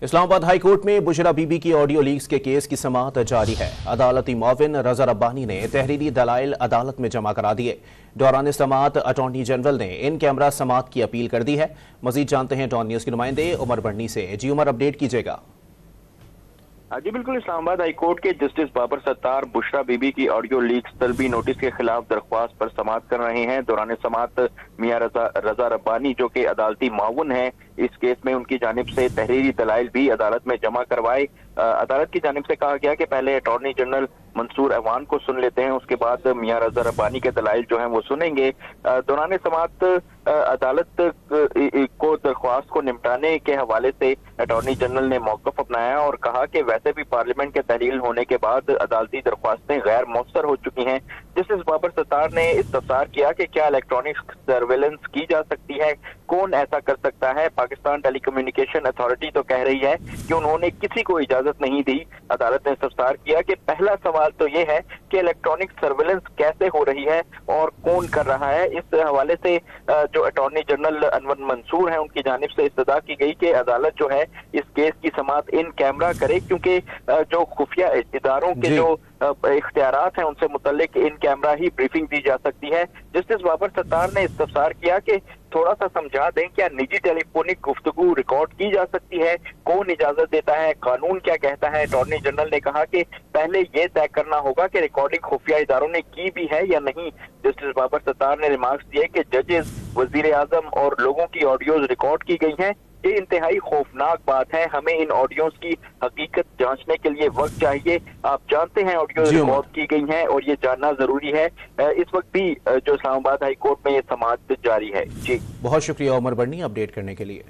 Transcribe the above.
Islamabad high court में बुशरा बीबी की audio leaks के केस की समाअत जारी है। अदालती मुआविन रजा रब्बानी ने तहरीरी दलाइल अदालत में जमा करा दिए। दौरान समाअत अटॉर्नी जनरल ने इन कैमरा समाअत की अपील कर दी है। मजीद जानते हैं डॉन न्यूज़ के नुमाइंदे उमर बढ़नी से। जी उमर, अपडेट कीजिएगा। जी बिल्कुल, इस्लामाबाद हाई कोर्ट के जस्टिस बाबर सत्तार बुशरा बीबी की ऑडियो लीक्स तलबी नोटिस के खिलाफ दरख्वास्त पर समाअत कर रहे हैं। दौरान समाअत मियां रजा रब्बानी जो कि अदालती माउन है इस केस में, उनकी जानिब से तहरीरी दलाइल भी अदालत में जमा करवाए। अदालत की जानिब से कहा गया कि पहले अटॉर्नी जनरल मंसूर अवान को सुन लेते हैं, उसके बाद मियां रजा रब्बानी के दलाइल जो हैं वो सुनेंगे। दौरान समाअत अदालत को दरख्वास्त को निपटाने के हवाले से अटॉर्नी जनरल ने मौक़िफ़ अपनाया और कहा कि वैसे भी पार्लियामेंट के तहलील होने के बाद अदालती दरख्वास्तें गैर मौसर हो चुकी हैं। जस्टिस बाबर सत्तार ने इस्तफसार किया कि क्या इलेक्ट्रॉनिक सर्वेलेंस की जा सकती है, कौन ऐसा कर सकता है। पाकिस्तान टेलीकम्युनिकेशन अथॉरिटी तो कह रही है कि उन्होंने किसी को इजाजत नहीं दी। अदालत ने इस्तफसार किया कि पहला सवाल तो ये है कि इलेक्ट्रॉनिक सर्वेलेंस कैसे हो रही है और कौन कर रहा है। इस हवाले से जो अटॉर्नी जनरल अनवर मंसूर हैं उनकी जानिब से इस्तदा की गई कि अदालत जो है इस केस की समाअत इन कैमरा करे, क्योंकि जो खुफिया इदारों के जो इख्तियारात हैं उनसे मुतल्लिक इन कैमरा ही ब्रीफिंग दी जा सकती है। जस्टिस बाबर सत्तार ने इस्तफसार किया कि थोड़ा सा समझा दें, क्या निजी टेलीफोनिक गुफ्तगू रिकॉर्ड की जा सकती है, कौन इजाजत देता है, कानून क्या कहता है। अटॉर्नी जनरल ने कहा कि पहले ये तय करना होगा कि रिकॉर्डिंग खुफिया इदारों ने की भी है या नहीं। जस्टिस बाबर सत्तार ने रिमार्क्स दिए कि जजेस, वजीर आजम और लोगों की ऑडियोज रिकॉर्ड की गई हैं। ये इंतहाई खौफनाक बात है। हमें इन ऑडियोज की हकीकत जांचने के लिए वक्त चाहिए। आप जानते हैं ऑडियो रिकॉर्ड की गई हैं और ये जानना जरूरी है। इस वक्त भी जो इस्लामाबाद हाई कोर्ट में ये समाअत जारी है। जी बहुत शुक्रिया उमर बढ़नी अपडेट करने के लिए।